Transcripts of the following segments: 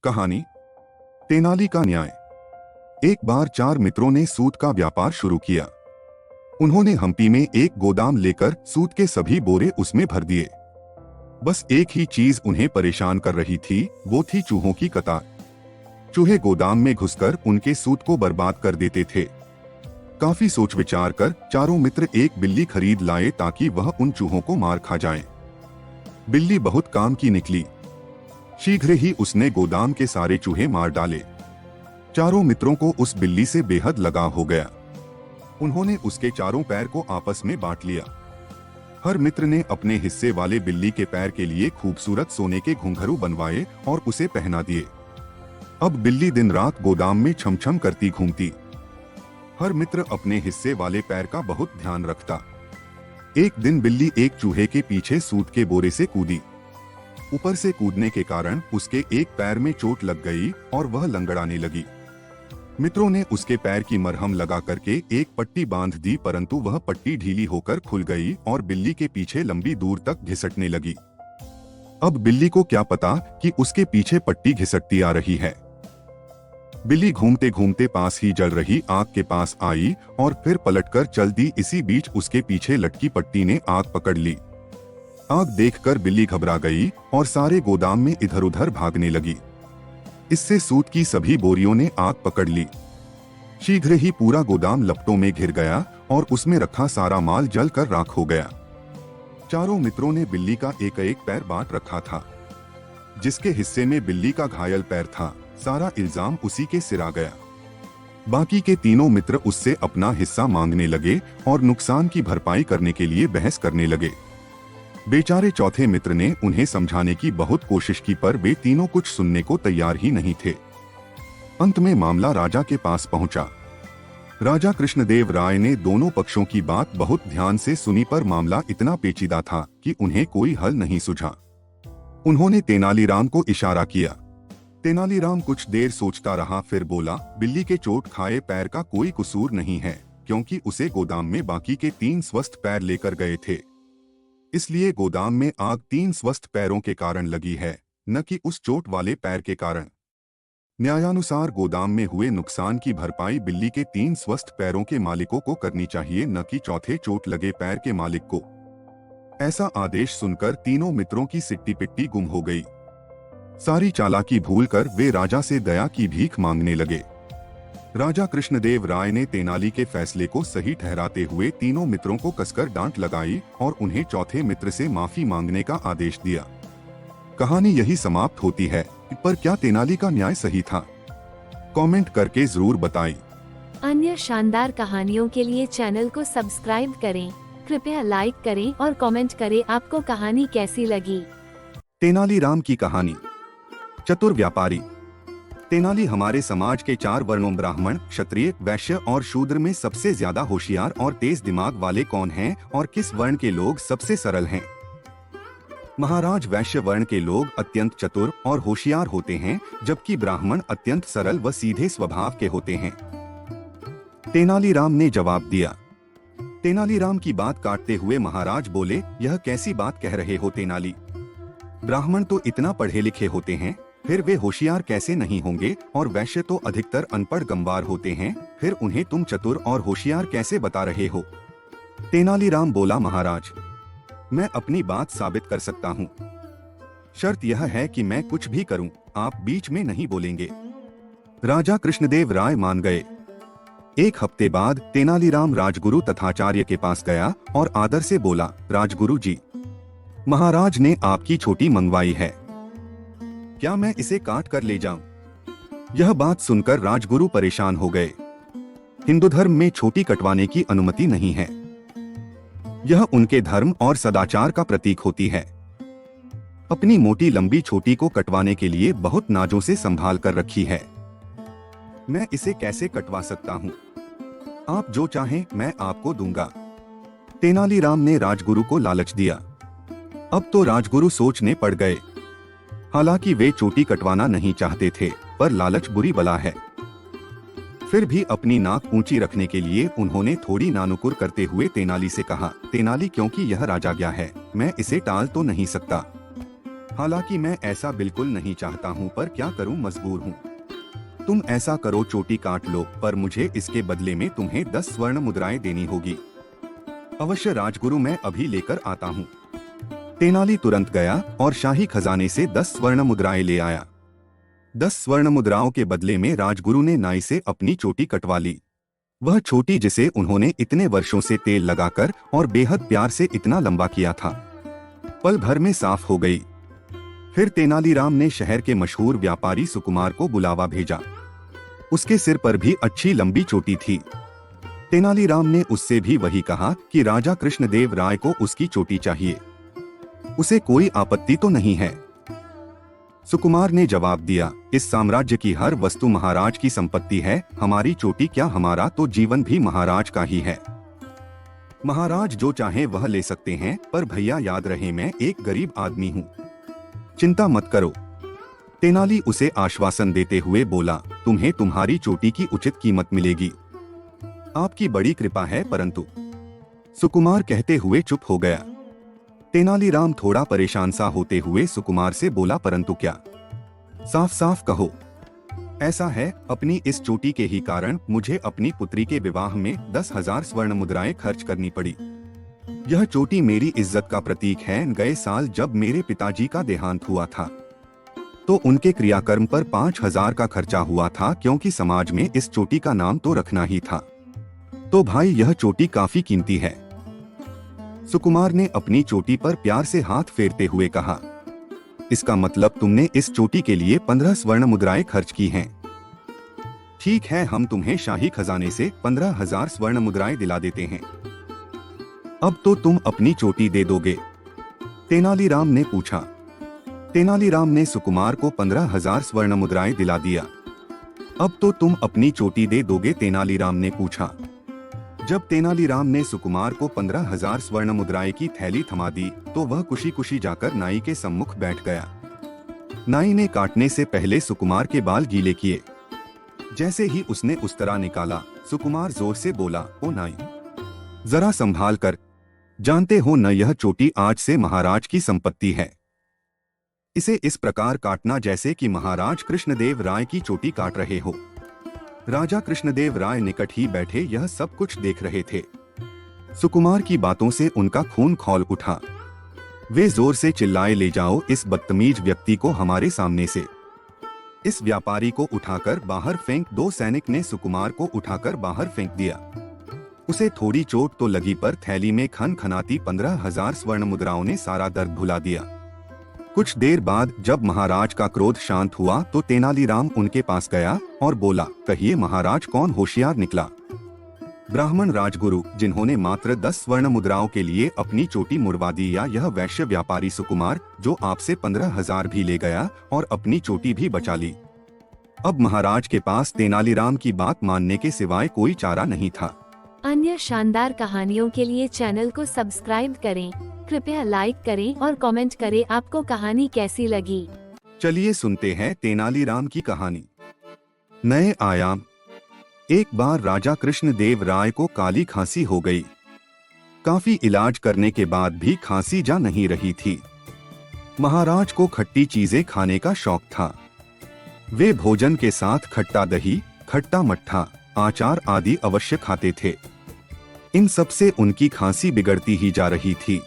कहानी तेनाली का न्याय। एक बार चार मित्रों ने सूत का व्यापार शुरू किया। उन्होंने हम्पी में एक गोदाम लेकर सूत के सभी बोरे उसमें भर दिए। बस एक ही चीज उन्हें परेशान कर रही थी, वो थी चूहों की कतार। चूहे गोदाम में घुसकर उनके सूत को बर्बाद कर देते थे। काफी सोच विचार कर चारों मित्र एक बिल्ली खरीद लाए ताकि वह उन चूहों को मार खा जाए। बिल्ली बहुत काम की निकली। शीघ्र ही उसने गोदाम के सारे चूहे मार डाले। चारों मित्रों को उस बिल्ली से बेहद लगाव हो गया। उन्होंने उसके चारों पैर को आपस में बांट लिया। हर मित्र ने अपने हिस्से वाले बिल्ली के पैर के लिए खूबसूरत सोने के घुंघरू बनवाए और उसे पहना दिए। अब बिल्ली दिन रात गोदाम में छमछम करती घूमती। हर मित्र अपने हिस्से वाले पैर का बहुत ध्यान रखता। एक दिन बिल्ली एक चूहे के पीछे सूत के बोरे से कूदी। ऊपर से कूदने के कारण उसके एक पैर में चोट लग गई और वह लंगड़ाने लगी। मित्रों ने उसके पैर की मरहम लगा करके एक पट्टी बांध दी, परंतु वह पट्टी ढीली होकर खुल गई और बिल्ली के पीछे लंबी दूर तक घिसटने लगी। अब बिल्ली को क्या पता कि उसके पीछे पट्टी घिसटती आ रही है। बिल्ली घूमते घूमते पास ही जल रही आग के पास आई और फिर पलटकर चल दी। इसी बीच उसके पीछे लटकी पट्टी ने आग पकड़ ली। आग देखकर बिल्ली घबरा गई और सारे गोदाम में इधर उधर भागने लगी। इससे सूत की सभी बोरियों ने आग पकड़ ली। शीघ्र ही पूरा गोदाम लपटों में घिर गया और उसमें रखा सारा माल जलकर राख हो गया। चारों मित्रों ने बिल्ली का एक एक पैर बांट रखा था। जिसके हिस्से में बिल्ली का घायल पैर था, सारा इल्जाम उसी के सिर आ गया। बाकी के तीनों मित्र उससे अपना हिस्सा मांगने लगे और नुकसान की भरपाई करने के लिए बहस करने लगे। बेचारे चौथे मित्र ने उन्हें समझाने की बहुत कोशिश की, पर वे तीनों कुछ सुनने को तैयार ही नहीं थे। अंत में मामला राजा के पास पहुंचा। राजा कृष्णदेव राय ने दोनों पक्षों की बात बहुत ध्यान से सुनी, पर मामला इतना पेचीदा था कि उन्हें कोई हल नहीं सूझा। उन्होंने तेनालीराम को इशारा किया। तेनालीराम कुछ देर सोचता रहा, फिर बोला, बिल्ली के चोट खाए पैर का कोई कसूर नहीं है, क्योंकि उसे गोदाम में बाकी के 3 स्वस्थ पैर लेकर गए थे। इसलिए गोदाम में आग 3 स्वस्थ पैरों के कारण लगी है, न कि उस चोट वाले पैर के कारण। न्यायानुसार गोदाम में हुए नुकसान की भरपाई बिल्ली के 3 स्वस्थ पैरों के मालिकों को करनी चाहिए, न कि चौथे चोट लगे पैर के मालिक को। ऐसा आदेश सुनकर तीनों मित्रों की सिट्टी पिट्टी गुम हो गई। सारी चालाकी भूलकर वे राजा से दया की भीख मांगने लगे। राजा कृष्णदेव राय ने तेनाली के फैसले को सही ठहराते हुए तीनों मित्रों को कसकर डांट लगाई और उन्हें चौथे मित्र से माफी मांगने का आदेश दिया। कहानी यही समाप्त होती है, पर क्या तेनाली का न्याय सही था? कमेंट करके जरूर बताएं। अन्य शानदार कहानियों के लिए चैनल को सब्सक्राइब करें। कृपया लाइक करें और कमेंट करें आपको कहानी कैसी लगी। तेनालीराम की कहानी। चतुर व्यापारी। तेनाली हमारे समाज के 4 वर्णों ब्राह्मण, क्षत्रिय, वैश्य और शूद्र में सबसे ज्यादा होशियार और तेज दिमाग वाले कौन हैं और किस वर्ण के लोग सबसे सरल हैं? महाराज, वैश्य वर्ण के लोग अत्यंत चतुर और होशियार होते हैं, जबकि ब्राह्मण अत्यंत सरल व सीधे स्वभाव के होते हैं। तेनालीराम ने जवाब दिया। तेनालीराम की बात काटते हुए महाराज बोले, यह कैसी बात कह रहे हो तेनाली? ब्राह्मण तो इतना पढ़े लिखे होते हैं, फिर वे होशियार कैसे नहीं होंगे? और वैश्य तो अधिकतर अनपढ़ गंवार होते हैं, फिर उन्हें तुम चतुर और होशियार कैसे बता रहे हो? तेनालीराम बोला, महाराज, मैं अपनी बात साबित कर सकता हूँ। शर्त यह है कि मैं कुछ भी करूँ, आप बीच में नहीं बोलेंगे। राजा कृष्णदेव राय मान गए। एक हफ्ते बाद तेनालीराम राजगुरु तथाचार्य के पास गया और आदर से बोला, राजगुरु जी, महाराज ने आपकी छोटी मंगवाई है, क्या मैं इसे काट कर ले जाऊं? यह बात सुनकर राजगुरु परेशान हो गए। हिंदू धर्म में छोटी कटवाने की अनुमति नहीं है। यह उनके धर्म और सदाचार का प्रतीक होती है। अपनी मोटी लंबी छोटी को कटवाने के लिए बहुत नाजों से संभाल कर रखी है। मैं इसे कैसे कटवा सकता हूँ? आप जो चाहें मैं आपको दूंगा। तेनालीराम ने राजगुरु को लालच दिया। अब तो राजगुरु सोचने पड़ गए। हालांकि वे चोटी कटवाना नहीं चाहते थे, पर लालच बुरी बला है। फिर भी अपनी नाक ऊंची रखने के लिए उन्होंने थोड़ी नानुकुर करते हुए तेनाली से कहा, तेनाली, क्योंकि यह राजाज्ञा है, मैं इसे टाल तो नहीं सकता। हालांकि मैं ऐसा बिल्कुल नहीं चाहता हूँ, पर क्या करूँ, मजबूर हूँ। तुम ऐसा करो, चोटी काट लो, पर मुझे इसके बदले में तुम्हें 10 स्वर्ण मुद्राएं देनी होगी। अवश्य राजगुरु, मैं अभी लेकर आता हूँ। तेनाली तुरंत गया और शाही खजाने से 10 स्वर्ण मुद्राएं ले आया। 10 स्वर्ण मुद्राओं के बदले में राजगुरु ने नाई से अपनी चोटी कटवा ली। वह चोटी जिसे उन्होंने इतने वर्षों से तेल लगाकर और बेहद प्यार से इतना लंबा किया था, पल भर में साफ हो गई। फिर तेनालीराम ने शहर के मशहूर व्यापारी सुकुमार को बुलावा भेजा। उसके सिर पर भी अच्छी लंबी चोटी थी। तेनालीराम ने उससे भी वही कहा कि राजा कृष्णदेव राय को उसकी चोटी चाहिए, उसे कोई आपत्ति तो नहीं है। सुकुमार ने जवाब दिया, इस साम्राज्य की हर वस्तु महाराज की संपत्ति है, हमारी चोटी क्या, हमारा तो जीवन भी महाराज का ही है। महाराज जो चाहे वह ले सकते हैं, पर भैया याद रहे मैं एक गरीब आदमी हूँ, चिंता मत करो। तेनाली उसे आश्वासन देते हुए बोला, तुम्हें तुम्हारी चोटी की उचित कीमत मिलेगी, आपकी बड़ी कृपा है। परंतु सुकुमार कहते हुए चुप हो गया। तेनालीराम थोड़ा परेशान सा होते हुए सुकुमार से बोला, परंतु क्या, साफ साफ कहो। ऐसा है, अपनी इस चोटी के ही कारण मुझे अपनी पुत्री के विवाह में 10,000 स्वर्ण मुद्राएं खर्च करनी पड़ी। यह चोटी मेरी इज्जत का प्रतीक है। गए साल जब मेरे पिताजी का देहांत हुआ था तो उनके क्रियाकर्म पर 5,000 का खर्चा हुआ था, क्योंकि समाज में इस चोटी का नाम तो रखना ही था। तो भाई यह चोटी काफी कीमती है। सुकुमार ने अपनी चोटी पर प्यार से हाथ फेरते हुए कहा, इसका मतलब तुमने इस चोटी के लिए 15 स्वर्ण मुद्राएं खर्च की हैं। ठीक है, हम तुम्हें शाही खजाने से 15,000 स्वर्ण मुद्राएं दिला देते हैं। अब तो तुम अपनी चोटी दे दोगे? तेनालीराम ने पूछा। तेनालीराम ने सुकुमार को 15,000 स्वर्ण मुद्राएं दिला दिया। अब तो तुम अपनी चोटी दे दोगे? तेनालीराम ने पूछा। जब तेनालीराम ने सुकुमार को 15,000 स्वर्ण मुद्राएं की थैली थमा दी तो वह खुशी खुशी जाकर नाई के सम्मुख बैठ गया। नाई ने काटने से पहले सुकुमार के बाल गीले किए। जैसे ही उसने उस तरह निकाला, सुकुमार जोर से बोला, ओ नाई, जरा संभाल कर, जानते हो न यह चोटी आज से महाराज की संपत्ति है। इसे इस प्रकार काटना जैसे कि महाराज कृष्णदेव राय की चोटी काट रहे हो। राजा कृष्णदेव राय निकट ही बैठे यह सब कुछ देख रहे थे। सुकुमार की बातों से उनका खून खौल उठा। वे जोर से चिल्लाए, ले जाओ इस बदतमीज व्यक्ति को हमारे सामने से। इस व्यापारी को उठाकर बाहर फेंक दो। सैनिक ने सुकुमार को उठाकर बाहर फेंक दिया। उसे थोड़ी चोट तो लगी, पर थैली में खन खनाती 15,000 स्वर्ण मुद्राओं ने सारा दर्द भुला दिया। कुछ देर बाद जब महाराज का क्रोध शांत हुआ तो तेनालीराम उनके पास गया और बोला, कहिए महाराज, कौन होशियार निकला? ब्राह्मण राजगुरु जिन्होंने मात्र 10 स्वर्ण मुद्राओं के लिए अपनी चोटी मुड़वा दी, या यह वैश्य व्यापारी सुकुमार जो आपसे 15,000 भी ले गया और अपनी चोटी भी बचा ली? अब महाराज के पास तेनालीराम की बात मानने के सिवाय कोई चारा नहीं था। अन्य शानदार कहानियों के लिए चैनल को सब्सक्राइब करें। कृपया लाइक करें और कमेंट करें आपको कहानी कैसी लगी। चलिए सुनते हैं तेनालीराम की कहानी। नए आयाम। एक बार राजा कृष्णदेव राय को काली खांसी हो गई। काफी इलाज करने के बाद भी खांसी जा नहीं रही थी। महाराज को खट्टी चीजें खाने का शौक था। वे भोजन के साथ खट्टा दही, खट्टा मट्ठा, आचार आदि अवश्य खाते थे। इन सब से उनकी खांसी बिगड़ती ही जा रही थी।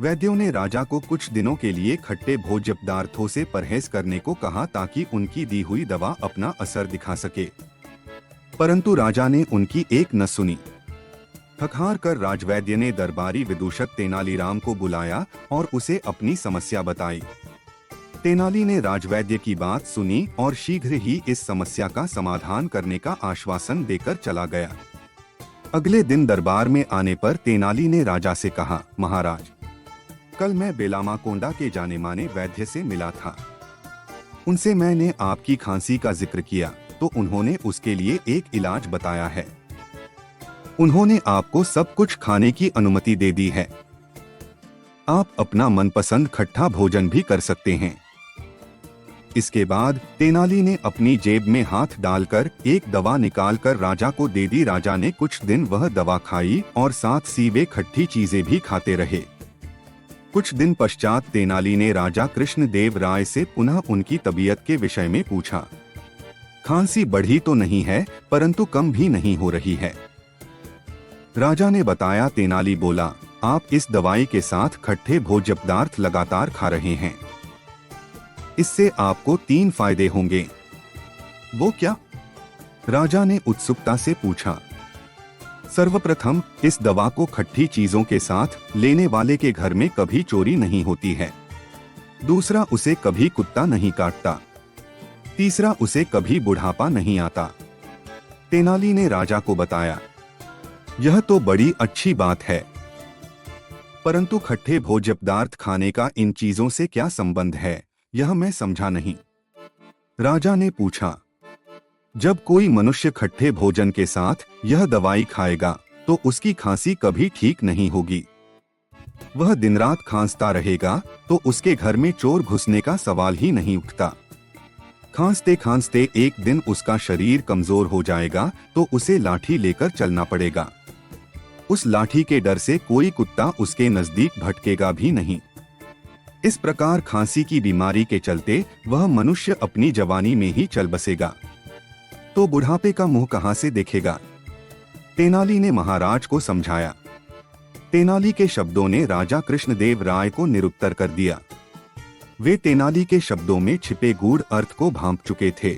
वैद्यों ने राजा को कुछ दिनों के लिए खट्टे भोज्य पदार्थों से परहेज करने को कहा ताकि उनकी दी हुई दवा अपना असर दिखा सके, परंतु राजा ने उनकी एक न सुनी। थक-हार कर राजवैद्य ने दरबारी विदूषक तेनालीराम को बुलाया और उसे अपनी समस्या बताई। तेनाली ने राजवैद्य की बात सुनी और शीघ्र ही इस समस्या का समाधान करने का आश्वासन देकर चला गया। अगले दिन दरबार में आने पर तेनाली ने राजा से कहा, महाराज, कल मैं बेलामा कोंडा के जाने माने वैद्य से मिला था। उनसे मैंने आपकी खांसी का जिक्र किया तो उन्होंने उसके लिए एक इलाज बताया है। उन्होंने आपको सब कुछ खाने की अनुमति दे दी है। आप अपना मनपसंद खट्टा भोजन भी कर सकते हैं। इसके बाद तेनाली ने अपनी जेब में हाथ डालकर एक दवा निकालकर राजा को दे दी। राजा ने कुछ दिन वह दवा खाई और साथ सी वे खट्टी चीजें भी खाते रहे। कुछ दिन पश्चात तेनाली ने राजा कृष्णदेव राय से पुनः उनकी तबीयत के विषय में पूछा। खांसी बढ़ी तो नहीं है, परंतु कम भी नहीं हो रही है। राजा ने बताया। तेनाली बोला, आप इस दवाई के साथ खट्टे भोज्य पदार्थ लगातार खा रहे हैं। इससे आपको 3 फायदे होंगे। वो क्या? राजा ने उत्सुकता से पूछा। सर्वप्रथम, इस दवा को खट्टी चीजों के साथ लेने वाले के घर में कभी चोरी नहीं होती है। दूसरा, उसे कभी कुत्ता नहीं काटता। तीसरा, उसे कभी बुढ़ापा नहीं आता। तेनाली ने राजा को बताया। यह तो बड़ी अच्छी बात है, परंतु खट्टे भोज्य पदार्थ खाने का इन चीजों से क्या संबंध है, यह मैं समझा नहीं। राजा ने पूछा। जब कोई मनुष्य खट्टे भोजन के साथ यह दवाई खाएगा तो उसकी खांसी कभी ठीक नहीं होगी। वह दिन रात खांसता रहेगा तो उसके घर में चोर घुसने का सवाल ही नहीं उठता। खांसते खांसते एक दिन उसका शरीर कमजोर हो जाएगा तो उसे लाठी लेकर चलना पड़ेगा। उस लाठी के डर से कोई कुत्ता उसके नजदीक भटकेगा भी नहीं। इस प्रकार खांसी की बीमारी के चलते वह मनुष्य अपनी जवानी में ही चल बसेगा, तो बुढ़ापे का मुंह कहां से देखेगा? तेनाली ने महाराज को समझाया। तेनाली के शब्दों ने राजा कृष्णदेव राय को निरुत्तर कर दिया। वे तेनाली के शब्दों में छिपे गूढ़ अर्थ को भांप चुके थे।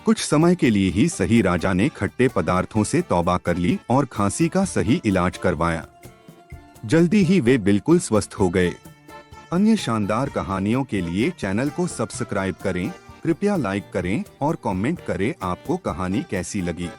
कुछ समय के लिए ही सही राजा ने खट्टे पदार्थों से तौबा कर ली और खांसी का सही इलाज करवाया। जल्दी ही वे बिल्कुल स्वस्थ हो गए। अन्य शानदार कहानियों के लिए चैनल को सब्सक्राइब करें। कृपया लाइक करें और कमेंट करें आपको कहानी कैसी लगी।